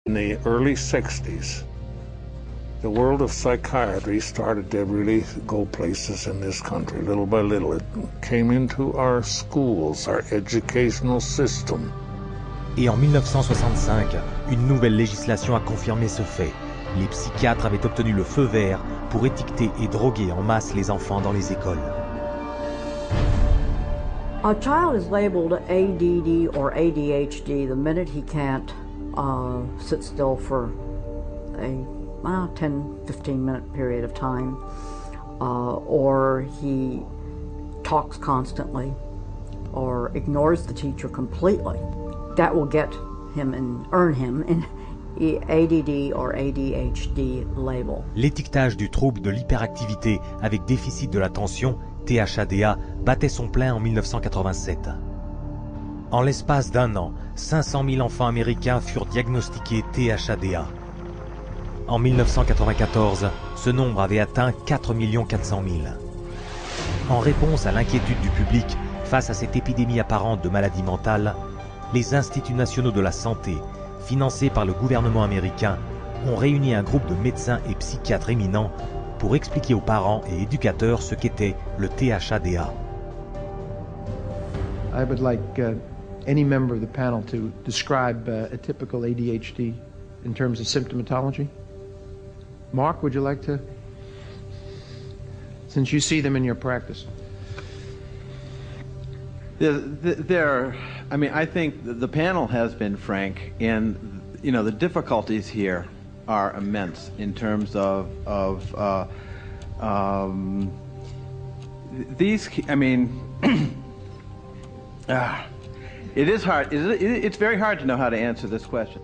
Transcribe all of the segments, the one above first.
In the early 60s, the world of psychiatry started to really go places in this country. Little by little, it came into our schools, our educational system. Et en 1965, une nouvelle législation a confirmé ce fait. Les psychiatres avaient obtenu le feu vert pour étiqueter et droguer en masse les enfants dans les écoles. A child is labeled ADD or ADHD the minute he can't sit still for a 10-15 minute period of time, or he talks constantly or ignores the teacher completely. That will get him and earn him an ADD or ADHD label. L'étiquetage du trouble de l'hyperactivité avec déficit de l'attention, THADA, battait son plein en 1987. En l'espace d'un an, 500 000 enfants américains furent diagnostiqués THADA. En 1994, ce nombre avait atteint 4 400 000. En réponse à l'inquiétude du public face à cette épidémie apparente de maladies mentales, les Instituts nationaux de la santé, financés par le gouvernement américain, ont réuni un groupe de médecins et psychiatres éminents pour expliquer aux parents et éducateurs ce qu'était le THADA. I would like any member of the panel to describe a typical ADHD in terms of symptomatology. Mark, would you like to? Since you see them in your practice. I mean, I think the panel has been frank, and the difficulties here are immense in terms of these. I mean, it is hard. It's very hard to know how to answer this question.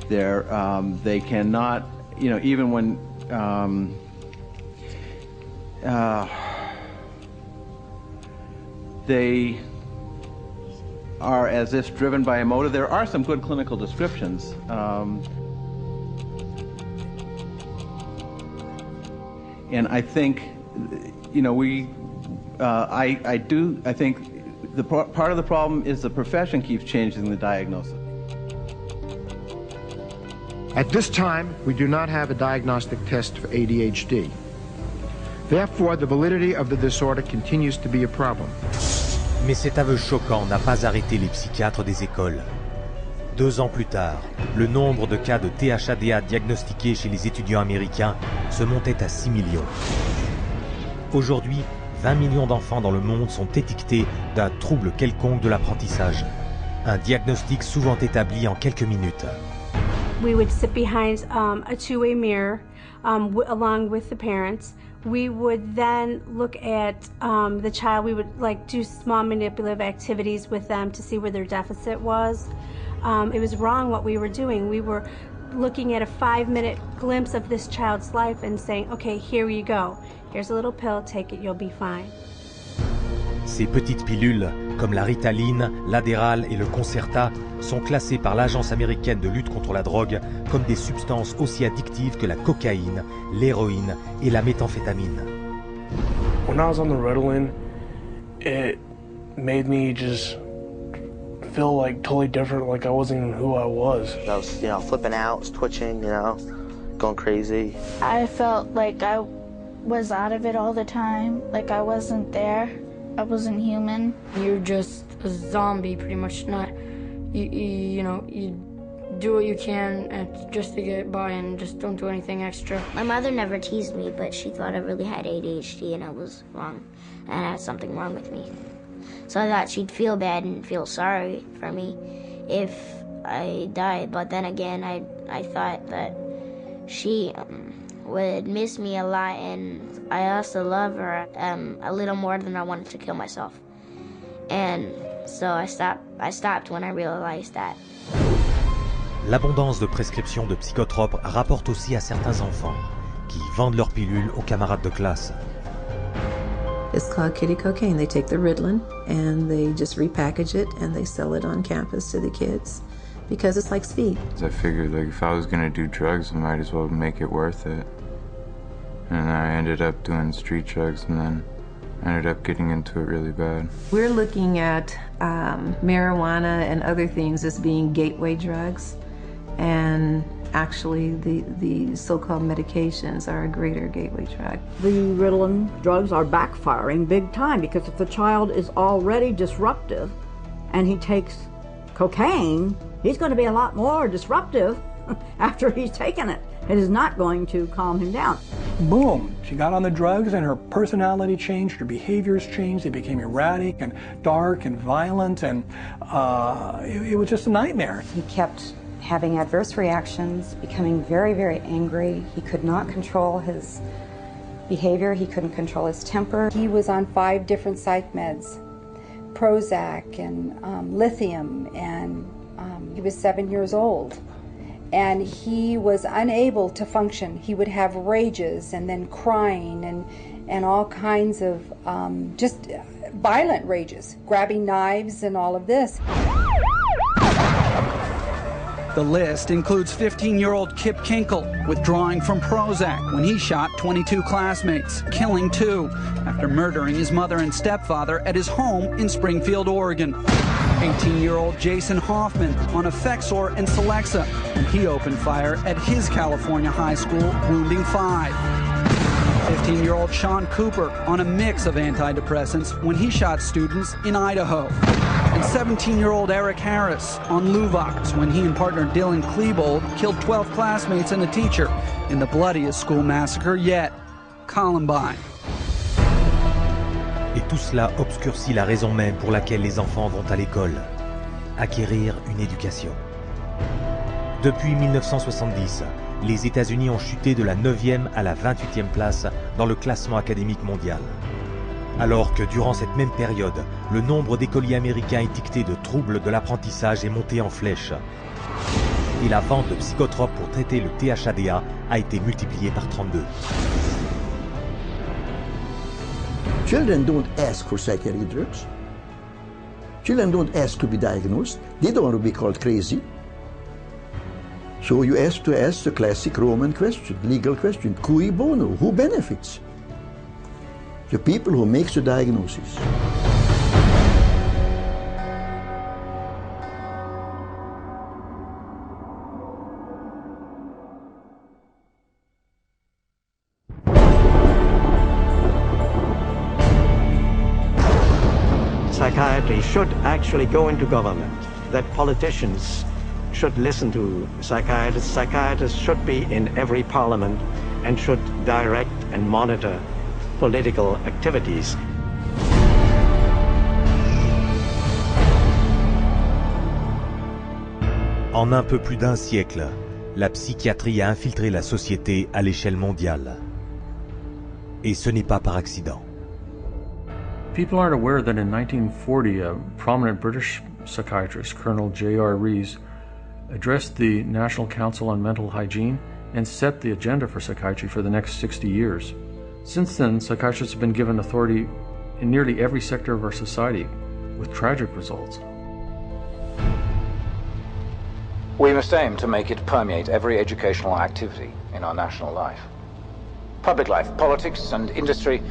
They cannot, even when. They are as if driven by a motive. There are some good clinical descriptions. And I think, I think the part of the problem is the profession keeps changing the diagnosis. At this time, we do not have a diagnostic test for ADHD. Therefore, the validity of the disorder continues to be a problem. Mais cet aveu choquant n'a pas arrêté les psychiatres des écoles. 2 ans plus tard, le nombre de cas de THADA diagnostiqués chez les étudiants américains se montait à 6 millions. Aujourd'hui, 20 millions d'enfants dans le monde sont étiquetés d'un trouble quelconque de l'apprentissage. Un diagnostic souvent établi en quelques minutes. We would sit behind a two-way mirror along with the parents. We would then look at the child. We would do small manipulative activities with them to see where their deficit was. It was wrong what we were doing. We were looking at a 5-minute glimpse of this child's life and saying, okay, here you go. Here's a little pill, take it, you'll be fine. Ces petites pilules, comme la Ritaline, l'Adderall et le Concerta, sont classées par l'Agence américaine de lutte contre la drogue comme des substances aussi addictives que la cocaïne, l'héroïne et la méthamphétamine. When I was on the Ritalin, it made me just feel totally different, like I wasn't even who I was. I was, flipping out, was twitching, going crazy. I felt like I was out of it all the time, like I wasn't there. I wasn't human. You're just a zombie, pretty much. You do what you can just to get by and just don't do anything extra. My mother never teased me, but she thought I really had ADHD and I was wrong. And I had something wrong with me. So I thought she'd feel bad and feel sorry for me if I died. But then again, I thought that she would miss me a lot, and I also love her a little more than I wanted to kill myself. And so I stopped when I realized that. L'abondance de prescriptions de psychotropes rapporte aussi à certains enfants qui vendent leurs pilules aux camarades de classe. It's called kitty cocaine. They take the Ritalin and they just repackage it and they sell it on campus to the kids because it's like speed. I figured if I was gonna do drugs, I might as well make it worth it. And I ended up doing street drugs, and then ended up getting into it really bad. We're looking at marijuana and other things as being gateway drugs, and actually the so-called medications are a greater gateway drug. The Ritalin drugs are backfiring big time, because if the child is already disruptive and he takes cocaine, he's going to be a lot more disruptive after he's taken it. It is not going to calm him down. Boom, she got on the drugs and her personality changed, her behaviors changed, they became erratic and dark and violent, and it was just a nightmare. He kept having adverse reactions, becoming very, very angry. He could not control his behavior, he couldn't control his temper. He was on 5 different psych meds, Prozac and lithium, and he was 7 years old. And he was unable to function. He would have rages and then crying and all kinds of just violent rages, grabbing knives and all of this. The list includes 15-year-old Kip Kinkle withdrawing from Prozac when he shot 22 classmates, killing 2 after murdering his mother and stepfather at his home in Springfield, Oregon. 18-year-old Jason Hoffman on Effexor and Celexa when he opened fire at his California high school, wounding 5. 15-year-old Sean Cooper on a mix of antidepressants when he shot students in Idaho. And 17-year-old Eric Harris on Luvox when he and partner Dylan Klebold killed 12 classmates and a teacher in the bloodiest school massacre yet, Columbine. Et tout cela obscurcit la raison même pour laquelle les enfants vont à l'école, acquérir une éducation. Depuis 1970, les États-Unis ont chuté de la 9e à la 28e place dans le classement académique mondial. Alors que durant cette même période, le nombre d'écoliers américains étiquetés de troubles de l'apprentissage est monté en flèche. Et la vente de psychotropes pour traiter le THADA a été multipliée par 32. Children don't ask for psychiatric drugs. Children don't ask to be diagnosed. They don't want to be called crazy. So you ask the classic Roman question, legal question, cui bono, who benefits? The people who make the diagnosis. Psychiatry should actually go into government, that politicians should listen to psychiatrists. Psychiatrists should be in every parliament and should direct and monitor political activities. En un peu plus d'un siècle, la psychiatrie a infiltré la société à l'échelle mondiale. Et ce n'est pas par accident. People aren't aware that in 1940, a prominent British psychiatrist, Colonel J.R. Rees, addressed the National Council on Mental Hygiene and set the agenda for psychiatry for the next 60 years. Since then, psychiatrists have been given authority in nearly every sector of our society, with tragic results. We must aim to make it permeate every educational activity in our national life. Public life, politics, and industry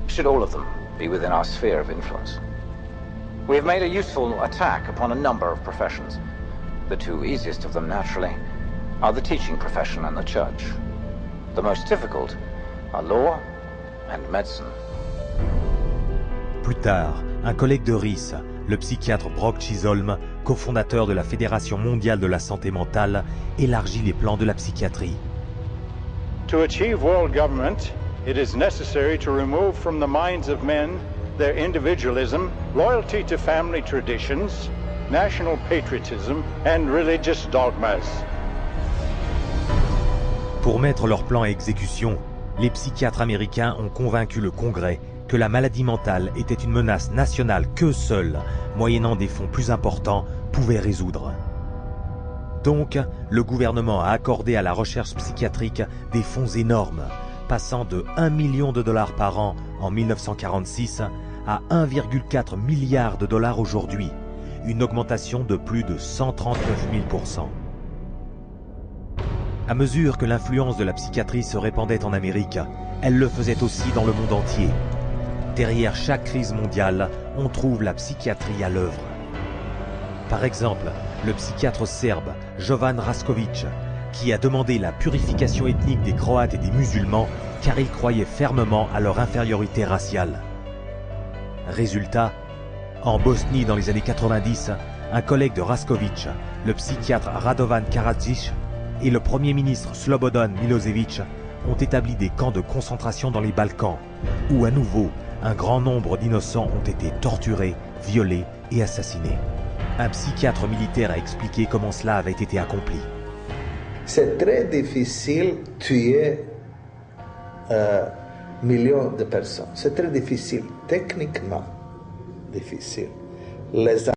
should all of them be within our sphere of influence. We have made a useful attack upon a number of professions. The 2 easiest of them, naturally, are the teaching profession and the church. The most difficult are law and medicine. Plus tard, un collègue de Rees, le psychiatre Brock Chisholm, cofondateur de la Fédération mondiale de la santé mentale, élargit les plans de la psychiatrie. To achieve world government, it is necessary to remove from the minds of men their individualism, loyalty to family traditions, national patriotism, and religious dogmas. Pour mettre leur plan à exécution, les psychiatres américains ont convaincu le Congrès que la maladie mentale était une menace nationale que seul, moyennant des fonds plus importants, pouvait résoudre. Donc, le gouvernement a accordé à la recherche psychiatrique des fonds énormes, passant de 1 million de dollars par an en 1946 à 1,4 milliard de dollars aujourd'hui, une augmentation de plus de 139 000%. À mesure que l'influence de la psychiatrie se répandait en Amérique, elle le faisait aussi dans le monde entier. Derrière chaque crise mondiale, on trouve la psychiatrie à l'œuvre. Par exemple, le psychiatre serbe Jovan Raskovic, qui a demandé la purification ethnique des Croates et des musulmans car il croyait fermement à leur infériorité raciale. Résultat, en Bosnie dans les années 90, un collègue de Raskovic, le psychiatre Radovan Karadzic et le premier ministre Slobodan Milosevic ont établi des camps de concentration dans les Balkans, où à nouveau, un grand nombre d'innocents ont été torturés, violés et assassinés. Un psychiatre militaire a expliqué comment cela avait été accompli. C'est très difficile de tuer millions de personnes. C'est très difficile, techniquement difficile. Les